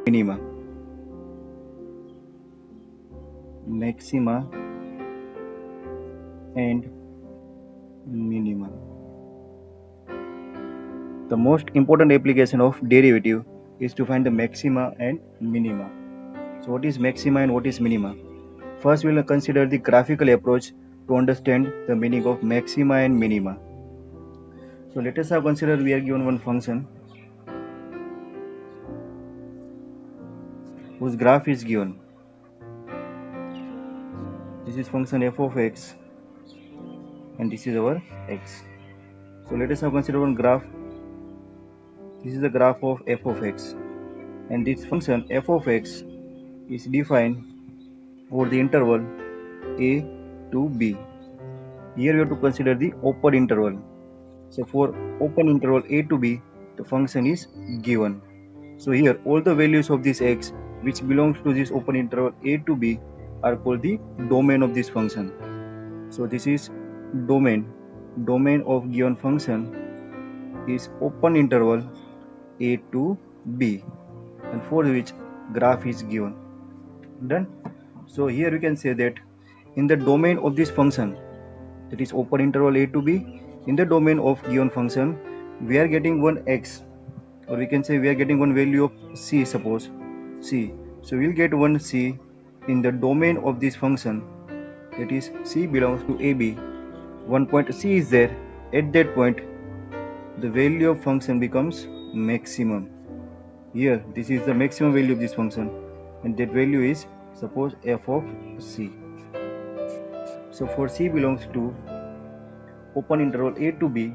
minima. Maxima and minima. The most important application of derivative is to find the maxima and minima. So what is maxima and what is minima? First we will consider the graphical approach to understand the meaning of maxima and minima. So let us now consider we are given one function whose graph is given. This is function f of x and this is our x. So let us now consider one graph. This is the graph of f of x and this function f of x is defined for the interval a to b. Here we have to consider the open interval. So for open interval a to b, the function is given. So here all the values of this x which belongs to this open interval a to b are called the domain of this function. So this is domain. Domain of given function is open interval a to b and for which graph is given. Done. So here we can say that in the domain of this function, that is open interval a to b, in the domain of given function we are getting one x, or we can say we are getting one value of c, suppose c. So we'll get one c in the domain of this function, that is c belongs to ab. One point c is there. At that point the value of function becomes maximum. Here this is the maximum value of this function and that value is suppose f of c. So for c belongs to open interval a to b,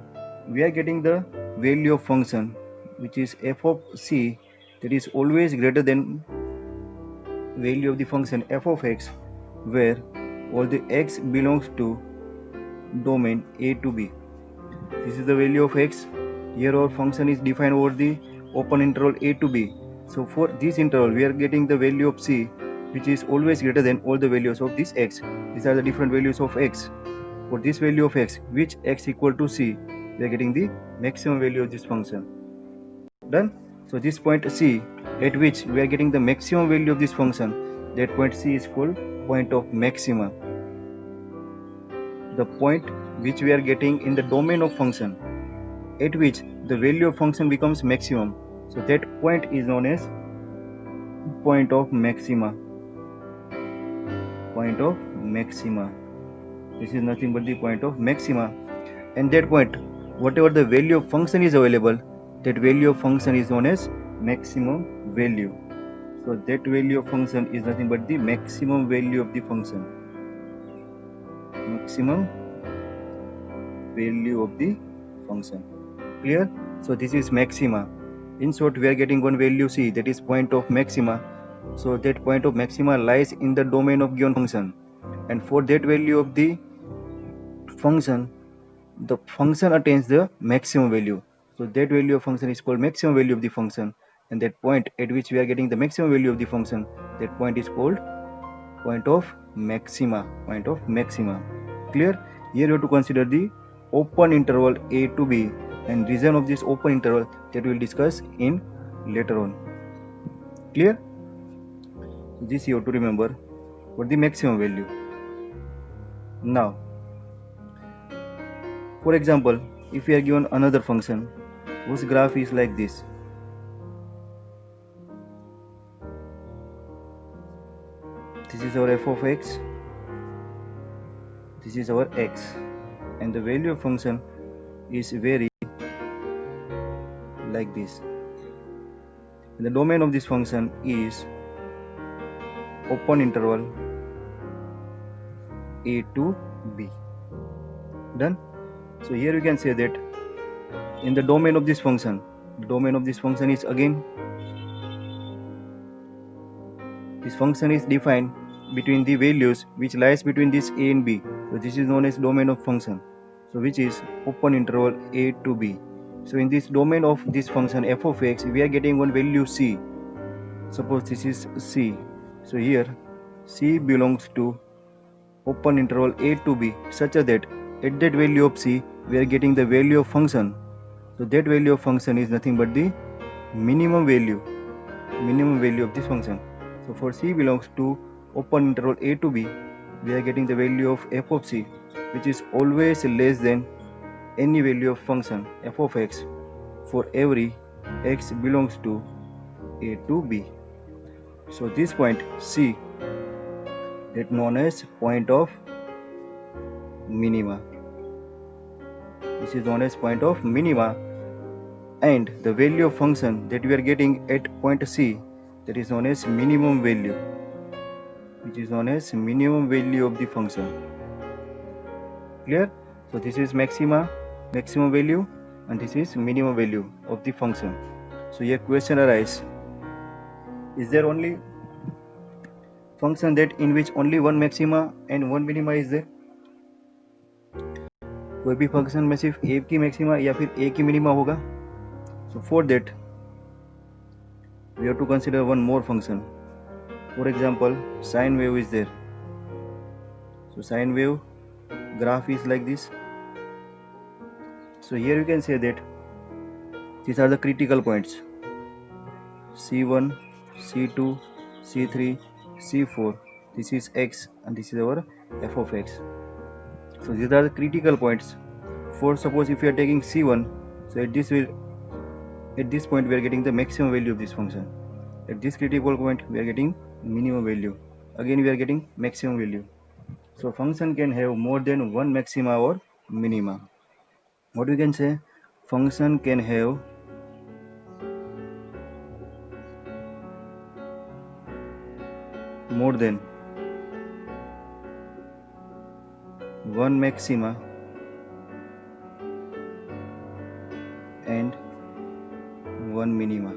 we are getting the value of function which is f of c, that is always greater than value of the function f of x, where all the x belongs to domain a to b. This is the value of x. Here our function is defined over the open interval a to b. So for this interval we are getting the value of c which is always greater than all the values of this x. These are the different values of x. For this value of x, which x equal to c, we are getting the maximum value of this function. Done. So this point c at which we are getting the maximum value of this function, that point c is called point of maxima. The point which we are getting in the domain of function at which the value of function becomes maximum, so that point is known as point of maxima. Point of maxima. This is nothing but the point of maxima, and that point whatever the value of function is available, that value of function is known as maximum value. So that value of function is nothing but the maximum value of the function. Maximum value of the function. Clear? So this is maxima. In short, we are getting one value c, that is point of maxima. So that point of maxima lies in the domain of given function, and for that value of the function attains the maximum value. So that value of function is called maximum value of the function, and that point at which we are getting the maximum value of the function, that point is called point of maxima. Point of maxima. Clear? Here you have to consider the open interval a to b and region of this open interval that we will discuss in later on. Clear? This you have to remember for the maximum value. Now for example, if we are given another function whose graph is like this. This is our f of x, this is our x, and the value of function is vary like this. And the domain of this function is open interval a to b. Done. So here we can say that in the domain of this function, the domain of this function is again, this function is defined between the values which lies between this a and b. So this is known as domain of function, so which is open interval a to b. So in this domain of this function f of x, we are getting one value c. Suppose this is c. So here c belongs to open interval a to b such that at that value of c we are getting the value of function. So that value of function is nothing but the minimum value. minimum value of this function. So for c belongs to open interval a to b, we are getting the value of f of c, which is always less than any value of function f of x for every x belongs to a to b. So this point c, that known as point of minima. This is known as point of minima, and the value of function that we are getting at point c, that is known as minimum value, which is known as minimum value of the function. Clear? So this is maximum value, and this is minimum value of the function. So here question arises, is there only function that in which only one maxima and one minima is there? कोई भी function में सिर्फ एक ही maxima या फिर एक ही minima होगा? So for that we have to consider one more function. For example, sine wave is there. So sine wave graph is like this. So here you can say that these are the critical points: C1, C2, C3, C4. This is x and this is our f of x. So these are the critical points. For suppose if we are taking C1, so at this point we are getting the maximum value of this function. At this critical point we are getting minimum value. Again we are getting maximum value. So function can have more than one maxima or minima. What we can say? Function can have more than one maxima and one minima.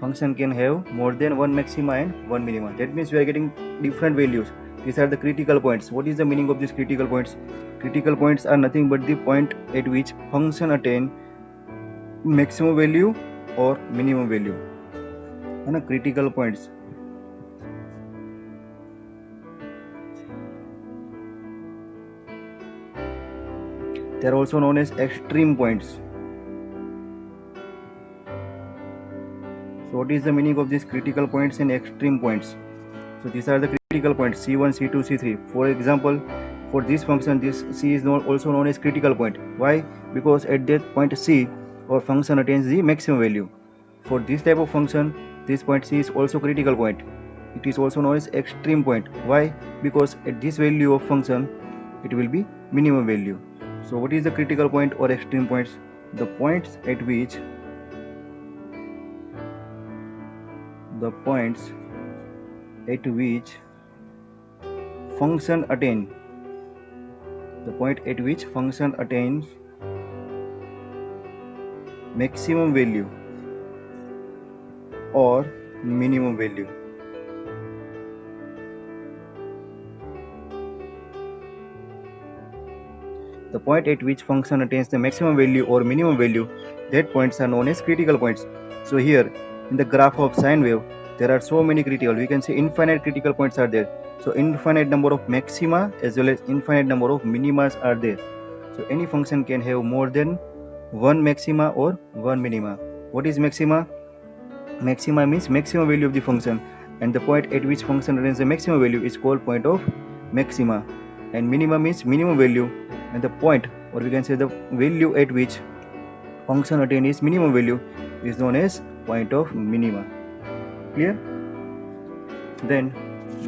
Function can have more than one maxima and one minima. That means we are getting different values. These are the critical points. What is the meaning of these critical points? Critical points are nothing but the point at which function attain maximum value or minimum value. And critical points. They are also known as extreme points. So what is the meaning of these critical points and extreme points? So these are the critical points C1, C2, C3. For example, for this function, this C is also known as critical point. Why? Because at that point C, our function attains the maximum value. For this type of function, this point C is also critical point. It is also known as extreme point. Why? Because at this value of function, it will be minimum value. So what is the critical point or extreme points? The points at which function attains maximum value or minimum value. The point at which function attains the maximum value or minimum value, that points are known as critical points. So here in the graph of sine wave, there are so many critical, we can say infinite critical points are there. So infinite number of maxima as well as infinite number of minimas are there. So any function can have more than one maxima or one minima. What is maxima? Maxima means maximum value of the function, and the point at which function attains the maximum value is called point of maxima. And minima means minimum value, and the point, or we can say the value at which function attains its minimum value, is known as point of minima. Clear? Then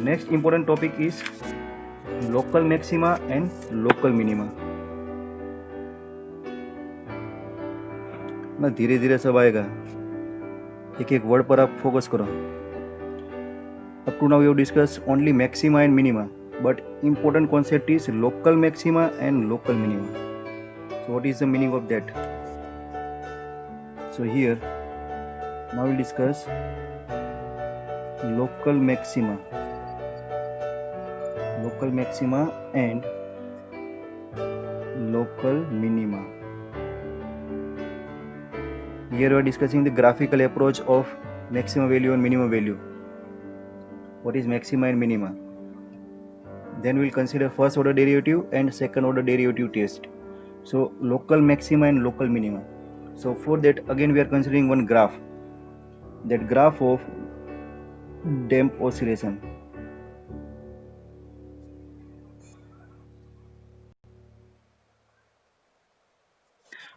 next important topic is local maxima and local minima. ना धीरे धीरे सब आएगा, एक एक word पर आप focus करो. Up to now we have discussed only maxima and minima, but important concept is local maxima and local minima. So what is the meaning of that? So here now we'll discuss local maxima and local minima. Here we are discussing the graphical approach of maximum value and minimum value. What is maxima and minima? Then we'll consider first order derivative and second order derivative test. So local maxima and local minima. So for that again we are considering one graph, that graph of damp oscillation.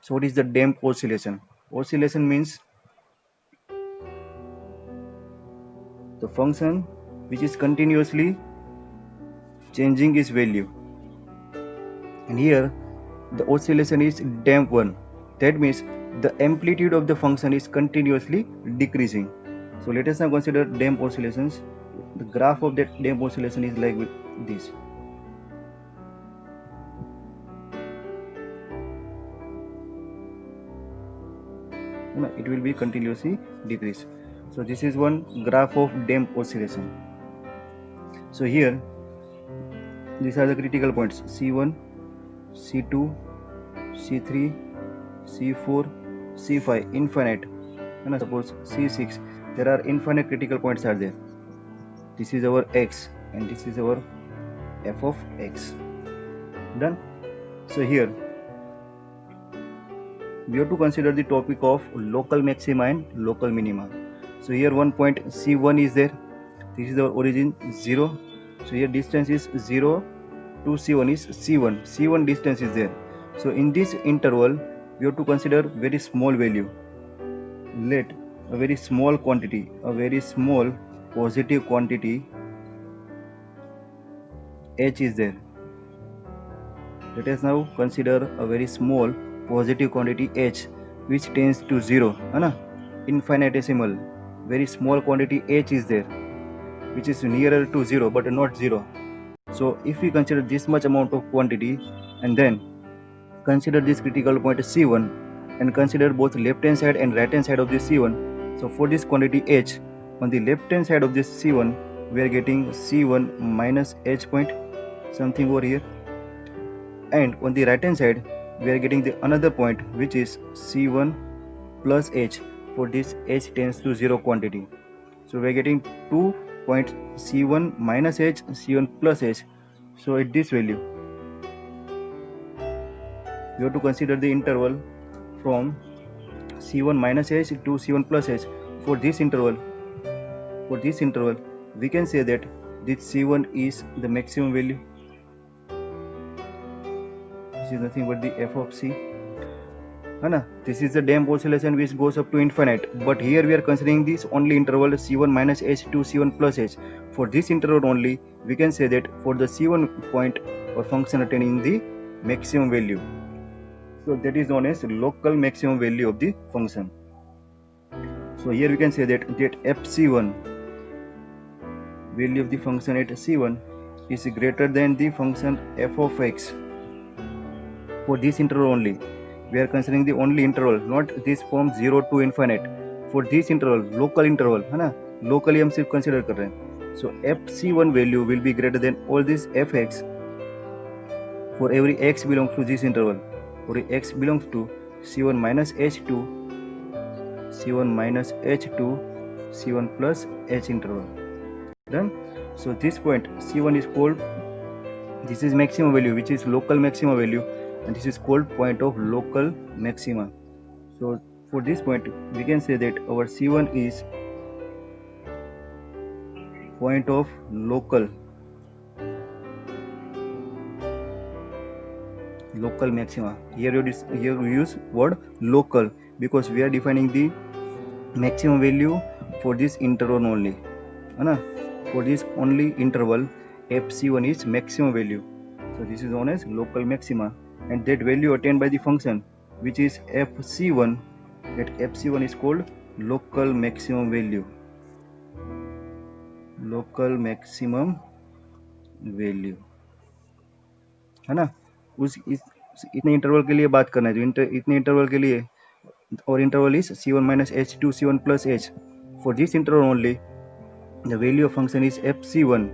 So what is the damp oscillation? Oscillation means the function which is continuously changing its value, and here the oscillation is damp one. That means the amplitude of the function is continuously decreasing. So let us now consider damp oscillations. The graph of that damp oscillation is like with this. It will be continuously decrease. So this is one graph of damp oscillation. So here these are the critical points: C1, C2, C3, C4, C5, infinite, and suppose C6. There are infinite critical points are there. This is our x and this is our f of x. Done. So here we have to consider the topic of local maxima and local minima. So here one point C1 is there. This is our origin 0. So here distance is 0 to C1 is C1. C1 distance is there. So in this interval we have to consider very small value. Let a very small quantity, a very small positive quantity h is there. Let us now consider a very small positive quantity h which tends to 0, infinitesimal. Very small quantity h is there which is nearer to 0 but not 0. So if we consider this much amount of quantity and then consider this critical point C1 and consider both left hand side and right hand side of this C1. So for this quantity h, on the left hand side of this C1 we are getting C1 minus h point something over here, and on the right hand side we are getting the another point which is C1 plus h for this h tends to 0 quantity. So we are getting 2 points C1 minus h, C1 plus h. So at this value we have to consider the interval from C1 minus h to C1 plus h. For this interval we can say that this C1 is the maximum value. This is nothing but the f of c. This is the damp oscillation which goes up to infinite, but here we are considering this only interval C1 minus h to C1 plus h. For this interval only we can say that for the C1 point or function attaining the maximum value, so that is known as local maximum value of the function. So here we can say that fc1, value of the function at c1, is greater than the function f of x. For this interval only we are considering the only interval, not this from 0 to infinite. For this interval, local interval, locally हम सिर्फ consider कर रहे हैं. So fc1 value will be greater than all this fx for every x belongs to this interval. For x belongs to c1 minus h2, c1 minus h2, c1 plus h interval. Done. So this point c1 is called, this is maximum value which is local maximum value, and this is called point of local maxima. So for this point we can say that our C1 is point of local maxima. Here we use word local because we are defining the maximum value for this interval only. For this only interval fc1 is maximum value. So this is known as local maxima, and that value attained by the function which is fc1, that fc1 is called local maximum value. Local maximum value है ना. उस इतने interval के लिए बात करना है, जो इतने इंटरवल के लिए, और interval is c1 minus h to c1 plus h. For this interval only the value of function is fc1,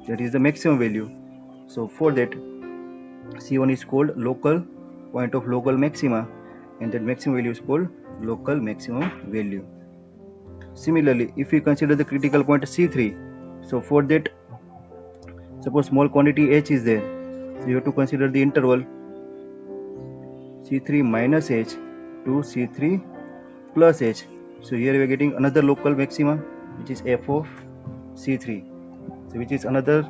that is the maximum value. So for that c1 is called local point of local maxima, and that maximum value is called local maximum value. Similarly, if we consider the critical point c3, so for that suppose small quantity h is there, so you have to consider the interval c3 minus h to C3 plus H. So here we are getting another local maxima, which is f of C3, so which is another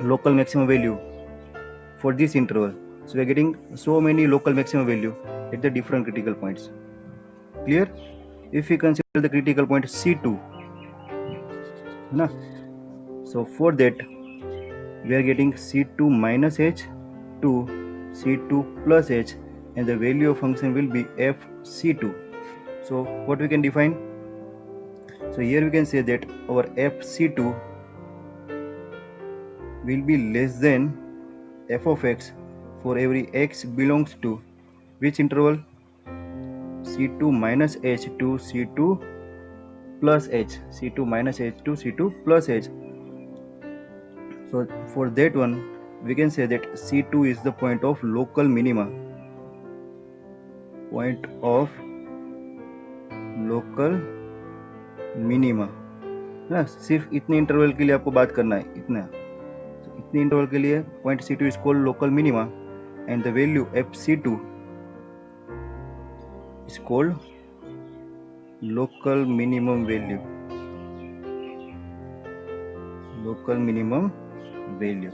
local maximum value for this interval. So we are getting so many local maximum value at the different critical points. Clear? If we consider the critical point C2, na? So for that we are getting C2 minus H to C2 plus H, and the value of function will be FC2. So what we can define? So here we can say that our FC2 will be less than f of x for every x belongs to which interval? C2 minus H to C2 plus H. C2 minus H to C2 plus H. So for that one, we can say that C2 is the point of local minima. Point of local minima. ना सिर्फ इतने interval के लिए आपको बात करना है, इतना. तो इतने इंटरवल के लिए point C2 is called local minima, and the value FC2 is called local minimum value. Local minimum value.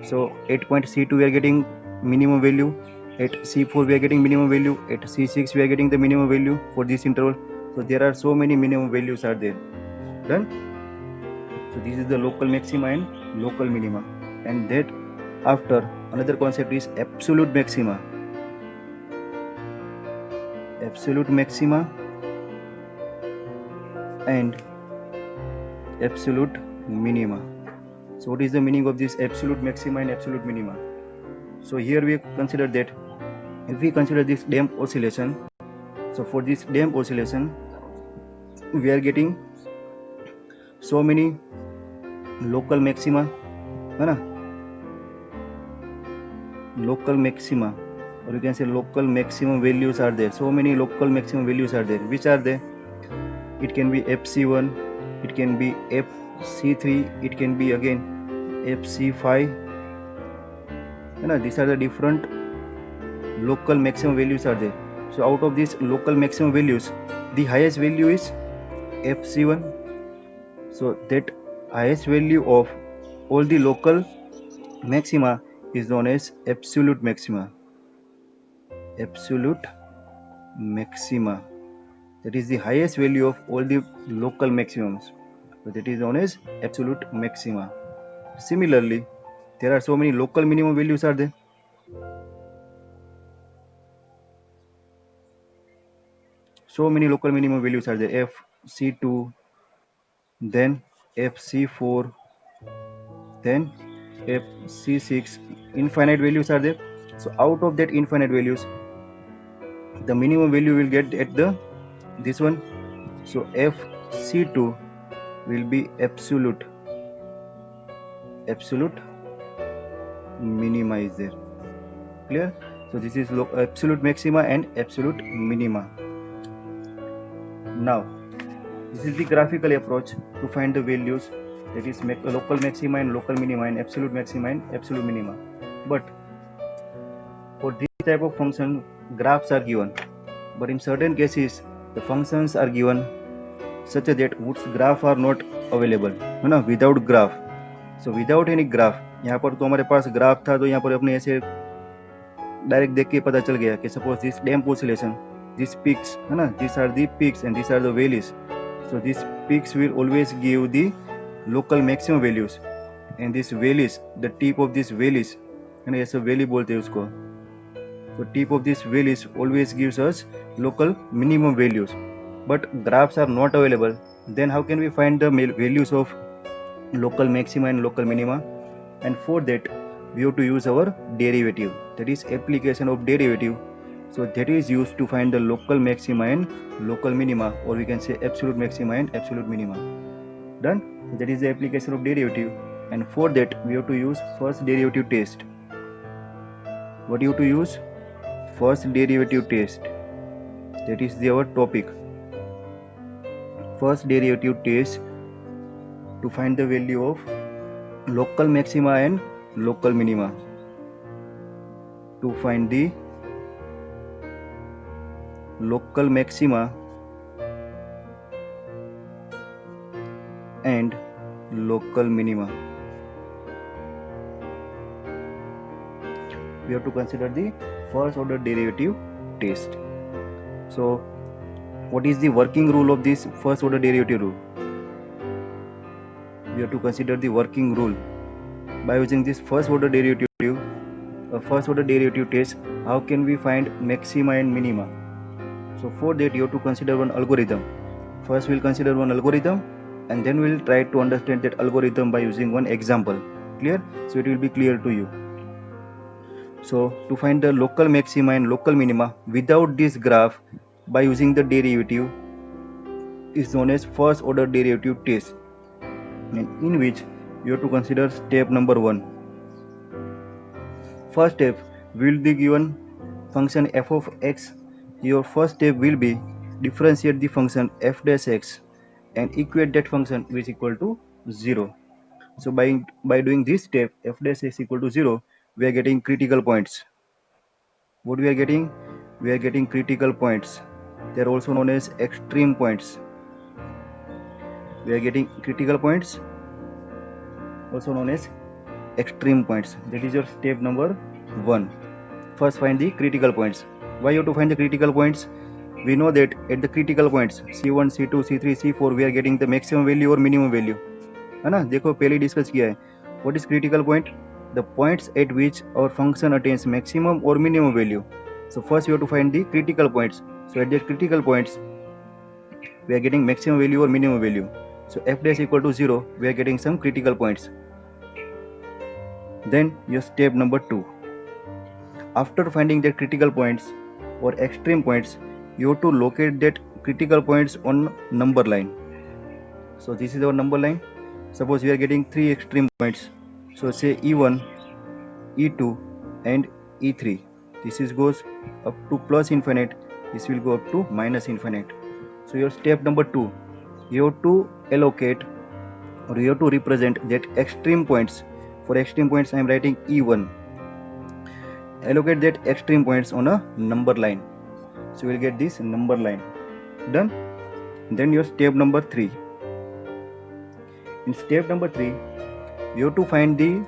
So at point C2 we are getting minimum value, at C4 we are getting minimum value, at C6 we are getting the minimum value for this interval. So there are so many minimum values are there. Done? So this is the local maxima and local minima. And that after another concept is absolute maxima. Absolute maxima and absolute minima. So what is the meaning of this absolute maxima and absolute minima? So here we consider that if we consider this damp oscillation, so for this damp oscillation we are getting so many local maxima, है ना? Local maxima, or you can say local maximum values are there. So many local maximum values are there. Which are they? It can be FC1, it can be FC3, it can be again FC5. You know, these are the different local maximum values are there. So out of these local maximum values, the highest value is FC1. So that highest value of all the local maxima is known as absolute maxima. Absolute maxima. That is the highest value of all the local maximums. So that is known as absolute maxima. Similarly, there are so many local minimum values are there. So many local minimum values are there. FC2, then FC4, then FC6. Infinite values are there. So out of that infinite values, the minimum value will get at the this one. So FC2 will be absolute minima is there. Clear? So this is absolute maxima and absolute minima. Now this is the graphical approach to find the values, that is local maxima and local minima and absolute maxima and absolute minima. But for this type of function, graphs are given, but in certain cases the functions are given such that whose graph are not available, है ना, without graph. So without any graph, यहाँ पर तो हमारे पास graph था, तो यहाँ पर अपने ऐसे डायरेक्ट देख के पता चल गया कि suppose this damp oscillation, this peaks, है ना, this are the peaks and this are the valleys. So these peaks will always give the local maximum values, and this valleys, the tip of this valleys, है ना, ऐसा valley बोलते हैं उसको. So tip of this valleys always gives us local minimum values, but graphs are not available. Then how can we find the values of local maxima and local minima? And for that we have to use our derivative, that is application of derivative. So that is used to find the local maxima and local minima, or we can say absolute maxima and absolute minima. Done? That is the application of derivative, and for that we have to use first derivative test. What you have to use? First derivative test. That is our topic. First derivative test to find the value of local maxima and local minima. To find the local maxima and local minima. We have to consider the first order derivative test. So what is the working rule of this first order derivative rule? We have to consider the working rule. By using this first order derivative test, how can we find maxima and minima? So for that you have to consider one algorithm. First we'll consider one algorithm and then we'll try to understand that algorithm by using one example. Clear? So it will be clear to you. So to find the local maxima and local minima without this graph by using the derivative is known as first order derivative test, and in which you have to consider step number 1. First step will be given function f of x. Your first step will be differentiate the function f dash x and equate that function which is equal to 0. So by doing this step f dash x equal to 0, we are getting critical points. What we are getting? We are getting critical points. They are also known as extreme points. We are getting critical points, also known as extreme points. That is your step number 1. First find the critical points. Why you have to find the critical points? We know that at the critical points C1, C2, C3, C4 we are getting the maximum value or minimum value, है ना? देखो पहले discuss किया है. What is critical point? The points at which our function attains maximum or minimum value. So first you have to find the critical points. So at the critical points we are getting maximum value or minimum value. So f dash equal to 0, we are getting some critical points. Then your step number 2. After finding the critical points or extreme points, you have to locate that critical points on number line. So this is our number line. Suppose we are getting 3 extreme points. So say E1, E2 and E3. This is goes up to plus infinite. This will go up to minus infinite. So your step number 2, you have to allocate or you have to represent that extreme points. For extreme points I am writing E1. Allocate that extreme points on a number line. So you will get this number line. Done? Then your step number 3. In step number 3, you have to find the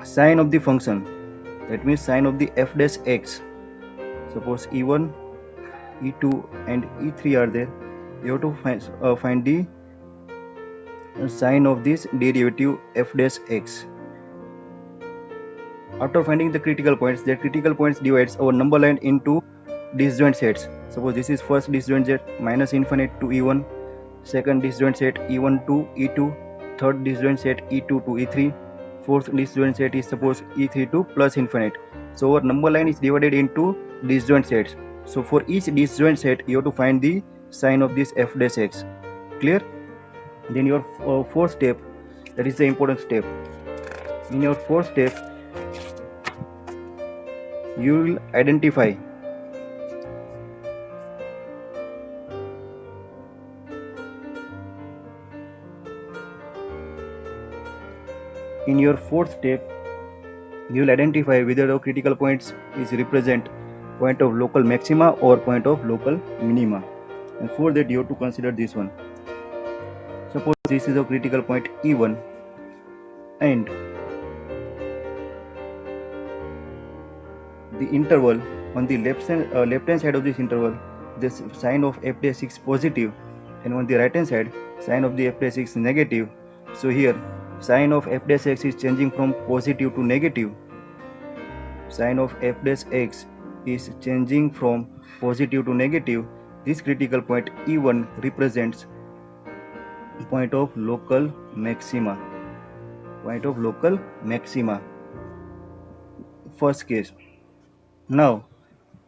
sign of the function. That means sign of the f dash x. Suppose E1, E2 and E3 are there. You have to find the sign of this derivative f dash x. After finding the critical points, the critical points divides our number line into disjoint sets. Suppose this is first disjoint set minus infinite to E1, second disjoint set E1 to E2, third disjoint set E2 to E3, fourth disjoint set is suppose E3 to plus infinite. So our number line is divided into disjoint sets. So for each disjoint set you have to find the sign of this f dash x. Clear? Then your fourth step, that is the important step. In your fourth step you will identify whether the critical points is represent point of local maxima or point of local minima, and for that you have to consider this one. Suppose this is a critical point E1 and the interval on the left hand side of this interval, this sign of f dash is positive, and on the right hand side sign of the f dash is negative. So here sign of f dash x is changing from positive to negative. Sign of f dash x is changing from positive to negative. This critical point E1 represents point of local maxima. Point of local maxima. First case. Now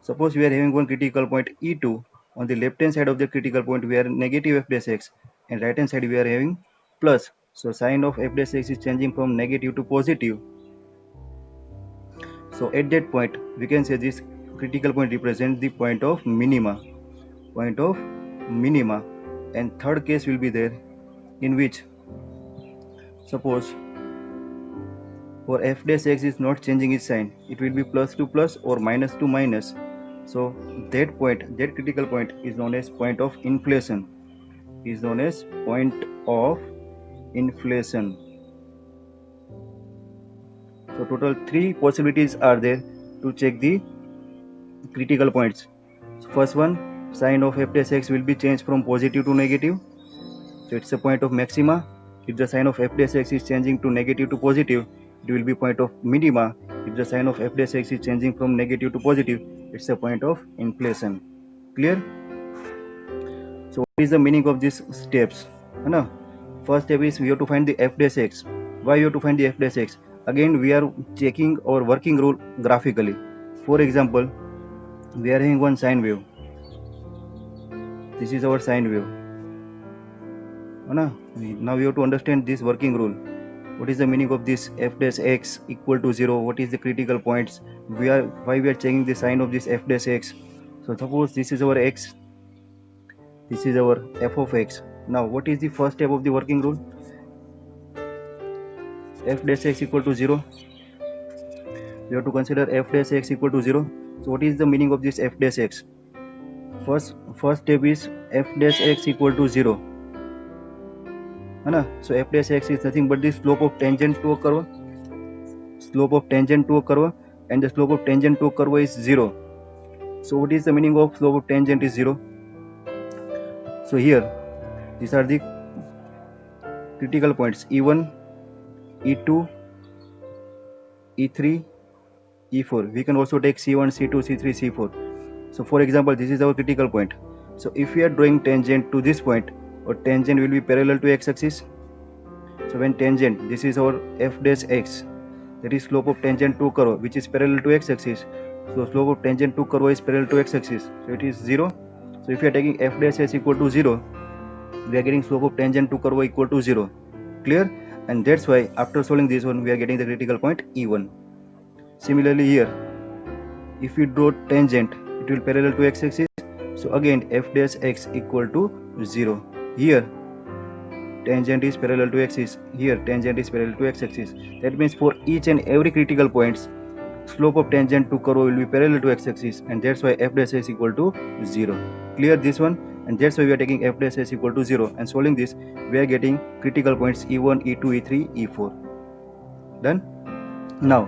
suppose we are having one critical point E2. On the left hand side of the critical point we are negative f dash x, and right hand side we are having plus. So sign of f dash x is changing from negative to positive. So at that point we can say this critical point represents the point of minima. Point of minima. And third case will be there, in which suppose for f dash x is not changing its sign, it will be plus to plus or minus to minus. So that point, that critical point is known as point of inflation, is known as point of inflation. So total 3 possibilities are there to check the critical points. So first one, sign of f dash x will be changed from positive to negative, so it's a point of maxima. If the sign of f dash x is changing to negative to positive, it will be point of minima. If the sign of f dash x is changing from negative to positive, it's a point of inflation. Clear? So what is the meaning of these steps? First step is we have to find the f dash x. Why you have to find the f dash x? Again, we are checking our working rule graphically. For example, we are having one sine wave. This is our sine wave. Now we have to understand this working rule. What is the meaning of this f dash x equal to 0? What is the critical points? Why we are checking the sign of this f dash x? So suppose this is our x, this is our f of x. Now what is the first step of the working rule? F dash x equal to 0. We have to consider f dash x equal to 0. So what is the meaning of this f dash x? First step is f dash x equal to 0. So f dash x is nothing but the slope of tangent to a curve. Slope of tangent to a curve, and the slope of tangent to a curve is 0. So what is the meaning of slope of tangent is 0? So here these are the critical points e1, e2, e3, e4. We can also take c1, c2, c3, c4. So for example, this is our critical point. So if we are drawing tangent to this point, or tangent will be parallel to x-axis. So when tangent, this is our f dash x, that is slope of tangent to curve, which is parallel to x-axis. So slope of tangent to curve is parallel to x-axis, so it is 0. So if we are taking f dash s equal to 0, we are getting slope of tangent to curve equal to 0. Clear? And that's why after solving this one, we are getting the critical point e1. Similarly here, if we draw tangent, it will parallel to x-axis. So again f dash x equal to 0. Here tangent is parallel to x-axis. Here tangent is parallel to x-axis. That means for each and every critical points, slope of tangent to curve will be parallel to x-axis, and that's why f dash s equal to 0. Clear this one? And that's why we are taking f dash s equal to 0, and solving this we are getting critical points e1, e2, e3, e4. Done? Now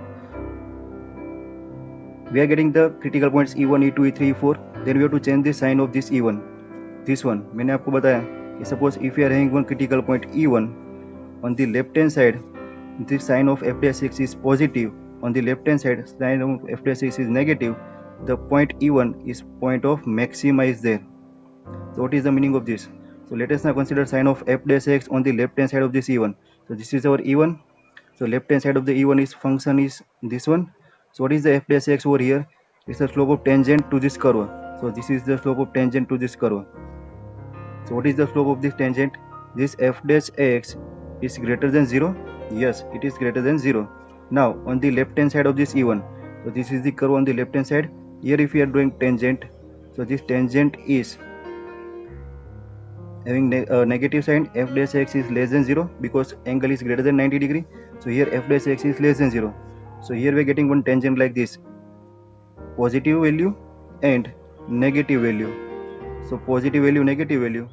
we are getting the critical points e1, e2, e3, e4. Then we have to change the sign of this e1. This one मैंने आपको बताया कि suppose if we are having one critical point e1, on the left hand side the sign of f dash x is positive, on the left hand side sign of f dash x is negative. The point e1 is point of maxima is there. So what is the meaning of this? So let us now consider sign of f dash x on the left hand side of this e1. So this is our e1. So left hand side of the e1 is function is this one. So what is the f dash x over here? It's the slope of tangent to this curve. So this is the slope of tangent to this curve. So what is the slope of this tangent? This f dash x is greater than 0. Yes, it is greater than 0. Now on the left hand side of this e1, so this is the curve on the left hand side. Here if we are doing tangent, so this tangent is having negative sign. F dash x is less than 0 because angle is greater than 90 degree. So here f dash x is less than 0. So here we are getting one tangent like this, positive value and negative value. So positive value, negative value.